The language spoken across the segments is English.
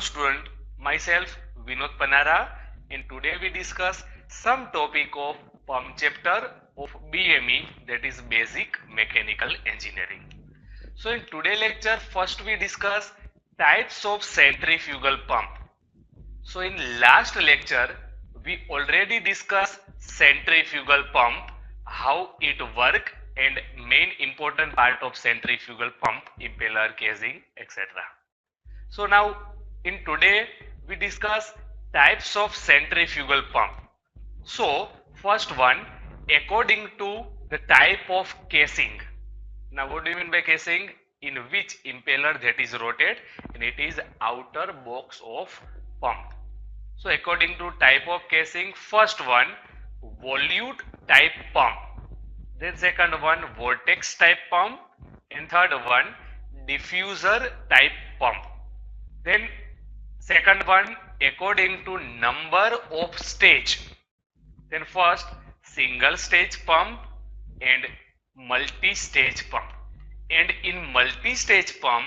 Hello student, myself Vinod Panara, and today we discuss some topic of pump chapter of BME, that is Basic Mechanical Engineering. So in today lecture first we discuss types of centrifugal pump. So in last lecture we already discussed centrifugal pump, how it work and main important part of centrifugal pump, impeller, casing, etc. So now in today we discuss types of centrifugal pump. So first one, according to the type of casing. Now what do you mean by casing? In which impeller that is rotated, and it is outer box of pump. So according to type of casing, first one volute type pump, then second one vortex type pump, and third one diffuser type pump. Then second one according to number of stage. Then first single stage pump and multi-stage pump. And in multi-stage pump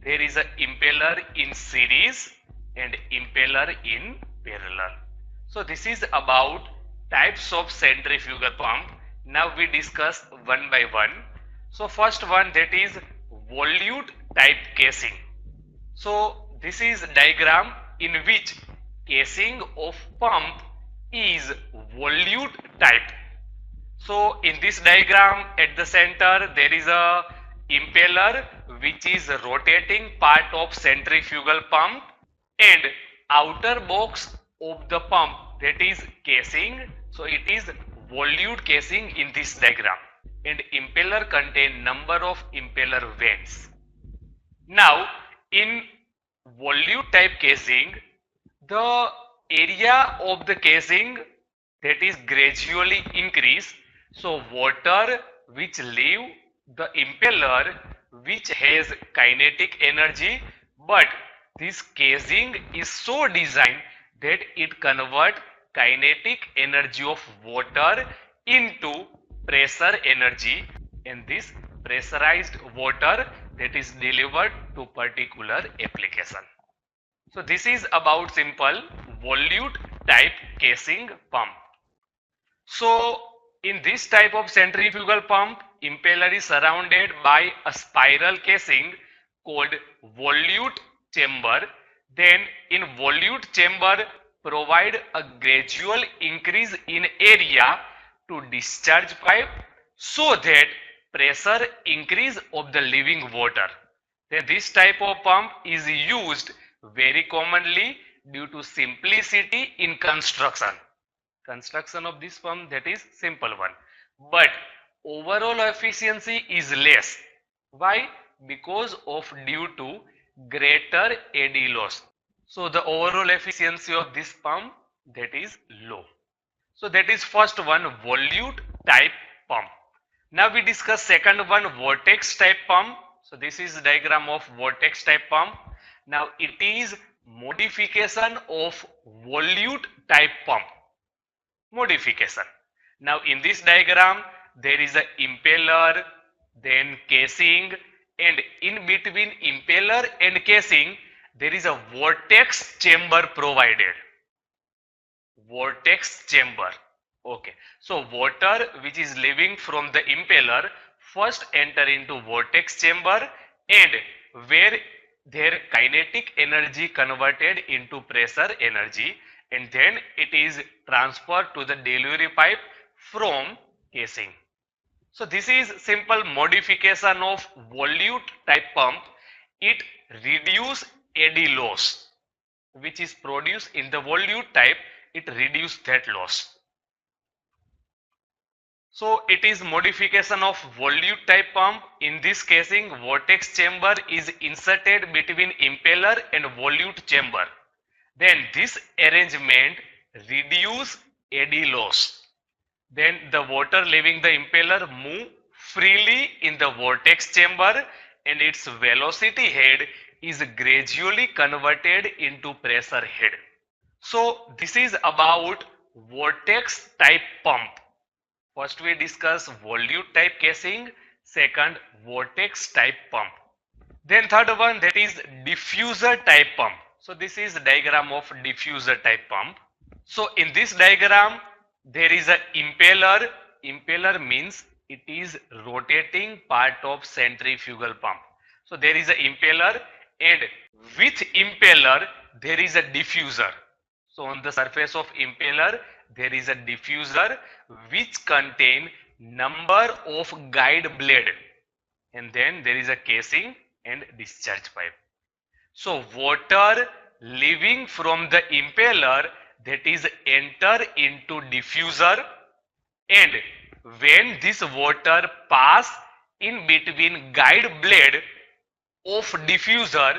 there is a impeller in series and impeller in parallel. So this is about types of centrifugal pump. Now we discuss one by one. So first one, that is volute type casing. So this is diagram in which casing of pump is volute type. So in this diagram at the center there is a impeller which is rotating part of centrifugal pump, and outer box of the pump, that is casing. So it is volute casing in this diagram, and impeller contain number of impeller vanes. Now in volute type casing, the area of the casing that is gradually increase. So water which leave the impeller which has kinetic energy, but this casing is so designed that it convert kinetic energy of water into pressure energy, and this pressurized water that is delivered to particular application. So this is about simple volute type casing pump. So in this type of centrifugal pump, impeller is surrounded by a spiral casing called volute chamber. Then in volute chamber provide a gradual increase in area to discharge pipe so that pressure increase of the living water. Then this type of pump is used very commonly due to simplicity in construction. Construction of this pump, that is simple one, but overall efficiency is less. Why? Because of due to greater AD loss. So the overall efficiency of this pump, that is low. So that is first one, volute type pump. Now we discuss second one, vortex type pump. So this is diagram of vortex type pump. Now it is modification of volute type pump. Modification. Now in this diagram there is a impeller, then casing, and in between impeller and casing there is a vortex chamber provided. Vortex chamber. Okay. So water which is leaving from the impeller first enter into vortex chamber, and where their kinetic energy converted into pressure energy, and then it is transferred to the delivery pipe from casing. So this is simple modification of volute type pump. It reduce AD loss which is produced in the volute type, it reduce that loss. So it is modification of volute type pump. In this casing, vortex chamber is inserted between impeller and volute chamber. Then this arrangement reduce AD loss. Then the water leaving the impeller move freely in the vortex chamber, and its velocity head is gradually converted into pressure head. So this is about vortex type pump. First we discuss volute type casing, second vortex type pump. Then third one, that is diffuser type pump. So this is diagram of diffuser type pump. So in this diagram there is a impeller. Impeller means it is rotating part of centrifugal pump. So there is a impeller, and with impeller there is a diffuser. So on the surface of impeller there is a diffuser which contain number of guide blade, and then there is a casing and discharge pipe. So water leaving from the impeller, that is enter into diffuser, and when this water pass in between guide blade of diffuser,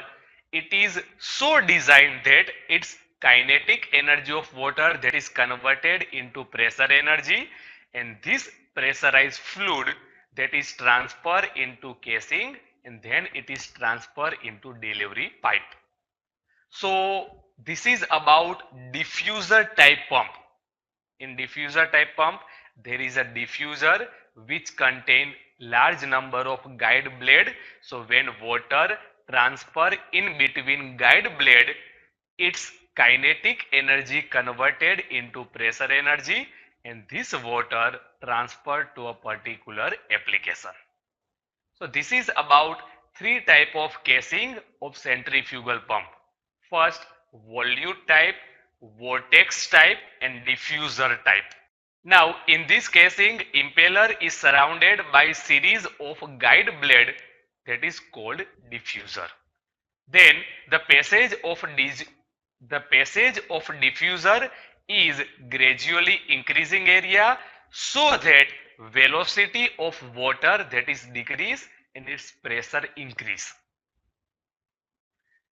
it is so designed that its kinetic energy of water that is converted into pressure energy, and this pressurized fluid that is transferred into casing, and then it is transferred into delivery pipe. So this is about diffuser type pump. In diffuser type pump there is a diffuser which contain large number of guide blade. So when water transfer in between guide blade, its kinetic energy converted into pressure energy, and this water transferred to a particular application. So this is about three type of casing of centrifugal pump. First, volute type, vortex type, and diffuser type. Now in this casing, impeller is surrounded by series of guide blade that is called diffuser. Then the passage of diffuser is gradually increasing area, so that velocity of water that is decrease and its pressure increase.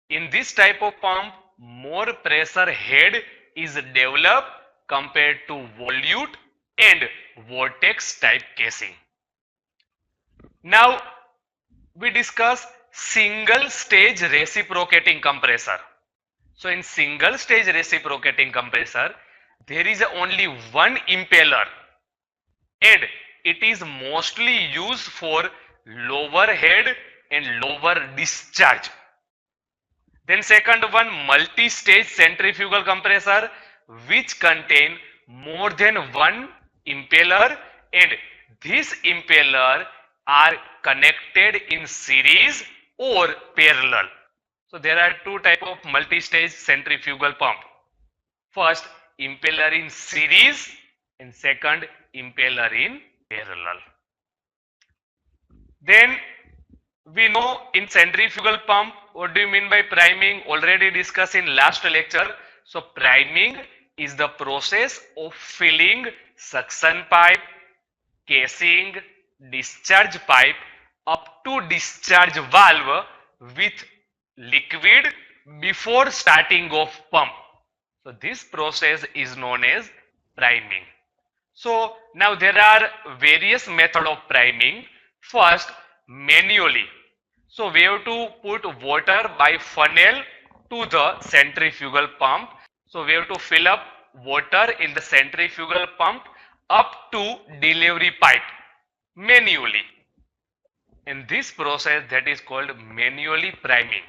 In this type of pump, more pressure head is developed compared to volute and vortex type casing. Now we discuss single stage reciprocating compressor. So in single stage reciprocating compressor, there is only one impeller, and it is mostly used for lower head and lower discharge. Then second one, multi-stage centrifugal compressor, which contain more than one impeller, and these impeller are connected in series or parallel. So there are two type of multi-stage centrifugal pump. First, impeller in series, and second, impeller in parallel. Then we know in centrifugal pump, what do you mean by priming? Already discussed in last lecture. So priming is the process of filling suction pipe, casing, discharge pipe up to discharge valve with liquid before starting of pump. So this process is known as priming. So now there are various method of priming. First, manually. So we have to put water by funnel to the centrifugal pump. So we have to fill up water in the centrifugal pump up to delivery pipe manually. In this process, that is called manually priming.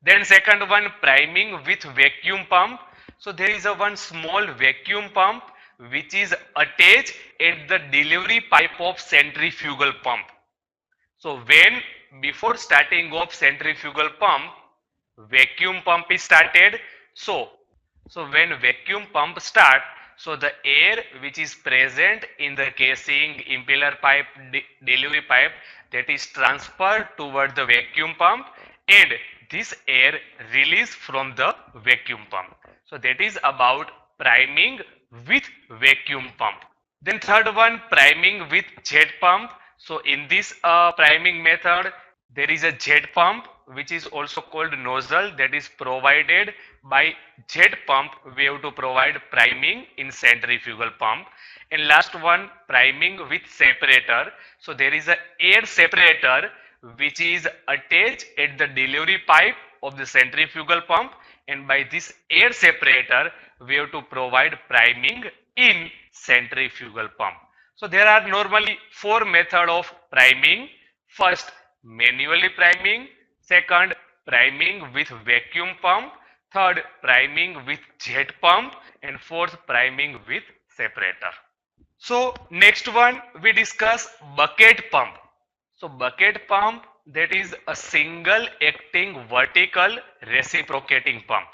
Then second one, priming with vacuum pump. So there is a one small vacuum pump which is attached at the delivery pipe of centrifugal pump. So when before starting of centrifugal pump, vacuum pump is started. So when vacuum pump start, so the air which is present in the casing, impeller pipe, delivery pipe, that is transferred toward the vacuum pump, and this air release from the vacuum pump. So that is about priming with vacuum pump. Then third one, priming with jet pump. So in this priming method, there is a jet pump which is also called nozzle, that is provided by jet pump. We have to provide priming in centrifugal pump. And last one, priming with separator. So there is a air separator which is attached at the delivery pipe of the centrifugal pump, and by this air separator we have to provide priming in centrifugal pump. So there are normally four methods of priming. First, manually priming. Second, priming with vacuum pump, third priming with jet pump, and fourth priming with separator. So next one we discuss bucket pump. So bucket pump, that is a single acting vertical reciprocating pump.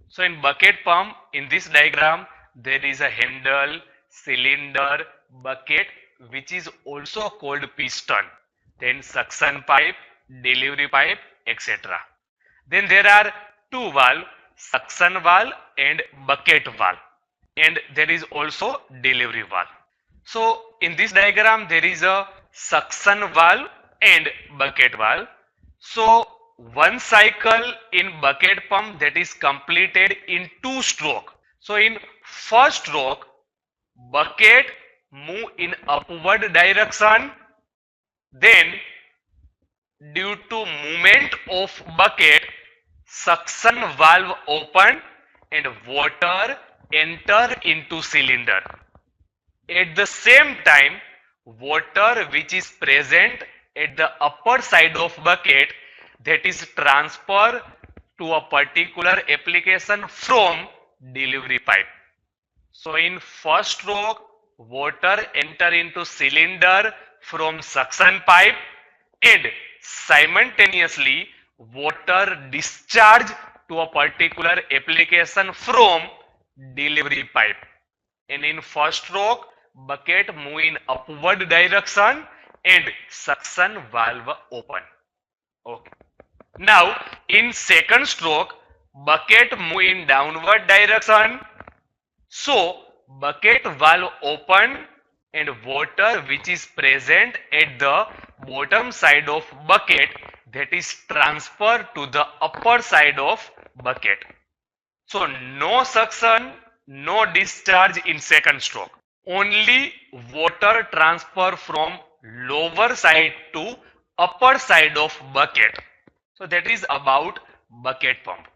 So in bucket pump, in this diagram there is a handle, cylinder, bucket, which is also called piston, then suction pipe, delivery pipe, etc. Then there are two valve, suction valve and bucket valve, and there is also delivery valve. So in this diagram there is a suction valve and bucket valve. So one cycle in bucket pump, that is completed in two stroke. So in first stroke, bucket move in upward direction, then due to movement of bucket, suction valve open and water enter into cylinder. At the same time, water which is present at the upper side of bucket, that is transfer to a particular application from delivery pipe. So in first stroke, water enter into cylinder from suction pipe, and simultaneously water discharge to a particular application from delivery pipe. And in first stroke, bucket move in upward direction and suction valve open. Okay. Now in second stroke, bucket move in downward direction. So bucket valve open and water which is present at the bottom side of bucket, that is transferred to the upper side of bucket. So no suction, no discharge in second stroke. Only water transfer from lower side to upper side of bucket. So that is about bucket pump.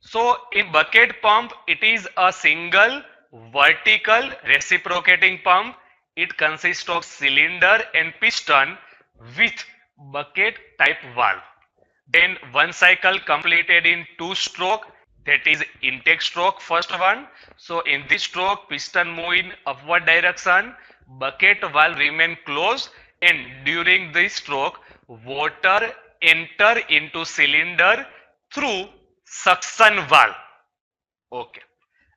So in bucket pump, it is a single vertical reciprocating pump. It consists of cylinder and piston with bucket type valve. Then one cycle completed in two stroke, that is intake stroke, first one. So in this stroke, piston move in upward direction, bucket valve remain closed, and during this stroke, water enter into cylinder through suction valve. Okay.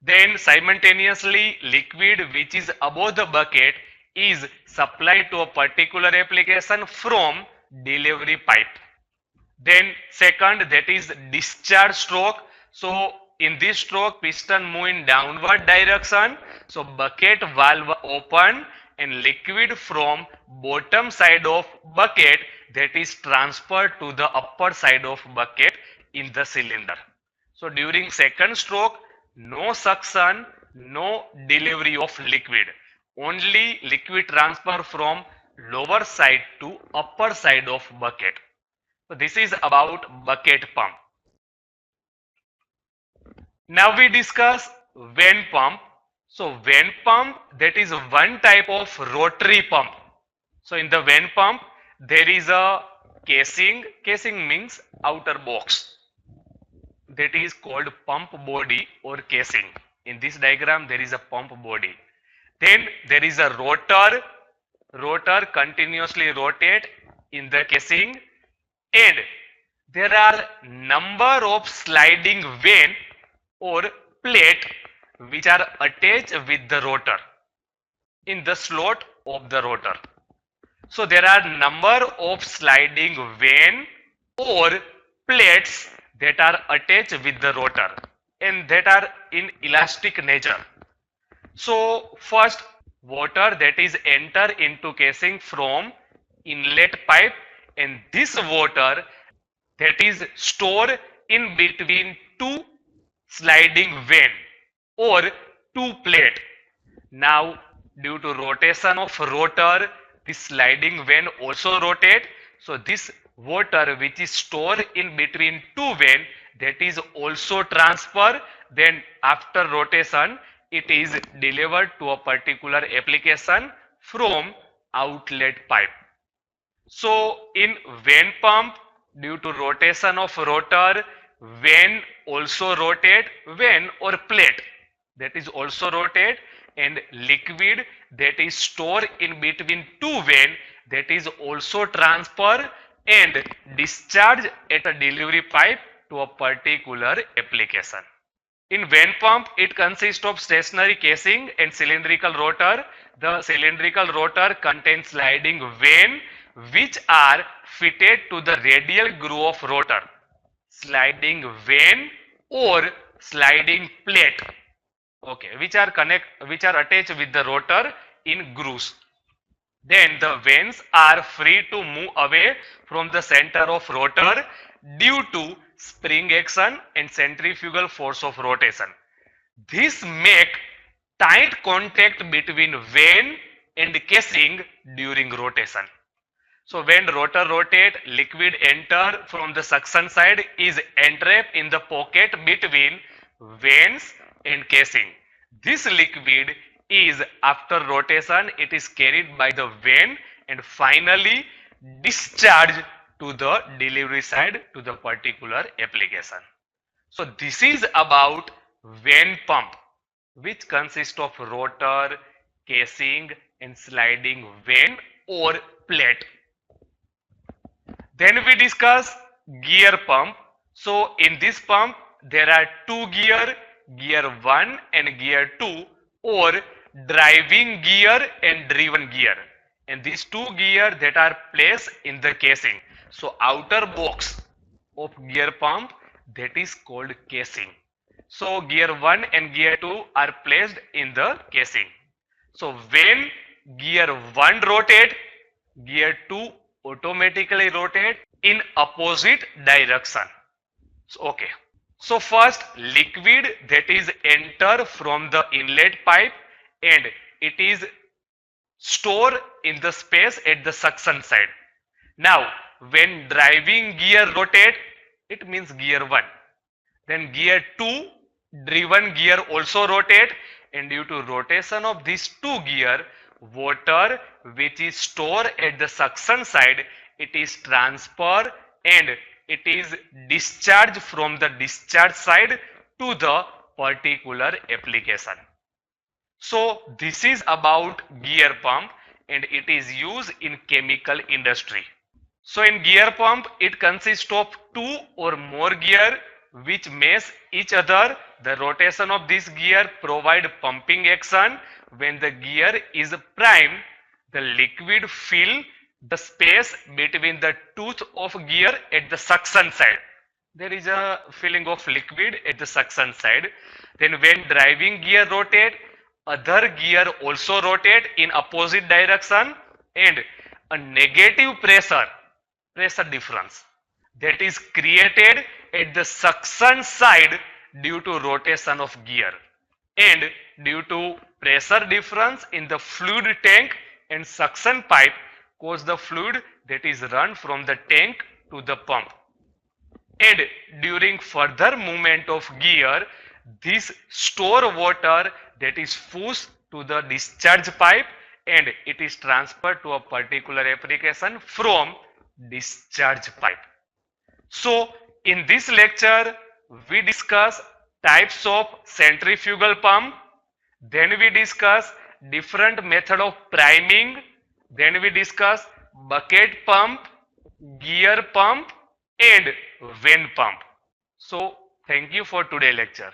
Then simultaneously liquid which is above the bucket is supplied to a particular application from delivery pipe. Then second, that is discharge stroke. So in this stroke, piston move in downward direction. So bucket valve open and liquid from bottom side of bucket, that is transferred to the upper side of bucket in the cylinder. So during second stroke, no suction, no delivery of liquid. Only liquid transfer from lower side to upper side of bucket. So this is about bucket pump. Now we discuss Vane pump. So Vane pump, that is one type of rotary pump. So in the Vane pump, there is a casing. Casing means outer box. That is called pump body or casing. In this diagram, there is a pump body. Then there is a rotor. Rotor continuously rotate in the casing, and there are number of sliding vane or plate which are attached with the rotor in the slot of the rotor. So there are number of sliding vane or plates that are attached with the rotor, and that are in elastic nature. So first, water that is enter into casing from inlet pipe, and this water that is stored in between two sliding vane or two plate. Now due to rotation of rotor, this sliding vane also rotate. So this water which is stored in between two vane, that is also transfer. Then after rotation, it is delivered to a particular application from outlet pipe. So in vane pump, due to rotation of rotor, vane also rotate, vane or plate that is also rotate, and liquid that is stored in between two vane that is also transfer and discharge at a delivery pipe to a particular application. In vane pump, it consists of stationary casing and cylindrical rotor. The cylindrical rotor contains sliding vane which are fitted to the radial groove of rotor. Sliding vane or sliding plate, okay, which are attached with the rotor in grooves. Then the vanes are free to move away from the center of rotor due to spring action and centrifugal force of rotation. This make tight contact between vane and casing during rotation. So when rotor rotate, liquid enter from the suction side is entrapped in the pocket between vanes and casing. This liquid is after rotation, it is carried by the vane and finally discharged to the delivery side to the particular application. So this is about vane pump, which consists of rotor, casing and sliding vane or plate. Then we discuss gear pump. So in this pump there are two gear, gear 1 and gear 2, or driving gear and driven gear, and these two gear that are placed in the casing. So outer box of gear pump, that is called casing. So gear 1 and gear 2 are placed in the casing. So when gear 1 rotate, gear 2 automatically rotate in opposite direction. So, okay. So first liquid that is enter from the inlet pipe and it is stored in the space at the suction side. Now when driving gear rotate, it means gear 1. Then gear 2 driven gear also rotate, and due to rotation of these two gear, water which is stored at the suction side, it is transferred and it is discharged from the discharge side to the particular application. So this is about gear pump and it is used in chemical industry. So in gear pump, it consists of two or more gear which mesh each other. The rotation of this gear provide pumping action. When the gear is primed, the liquid fill the space between the tooth of gear at the suction side. There is a filling of liquid at the suction side. Then when driving gear rotate, other gear also rotate in opposite direction, and a negative pressure difference that is created at the suction side due to rotation of gear, and due to pressure difference in the fluid tank and suction pipe cause the fluid that is run from the tank to the pump, and during further movement of gear, this store water that is pushed to the discharge pipe and it is transferred to a particular application from discharge pipe. So in this lecture we discuss types of centrifugal pump, then we discuss different method of priming, then we discuss bucket pump, gear pump and vane pump. So thank you for today's lecture.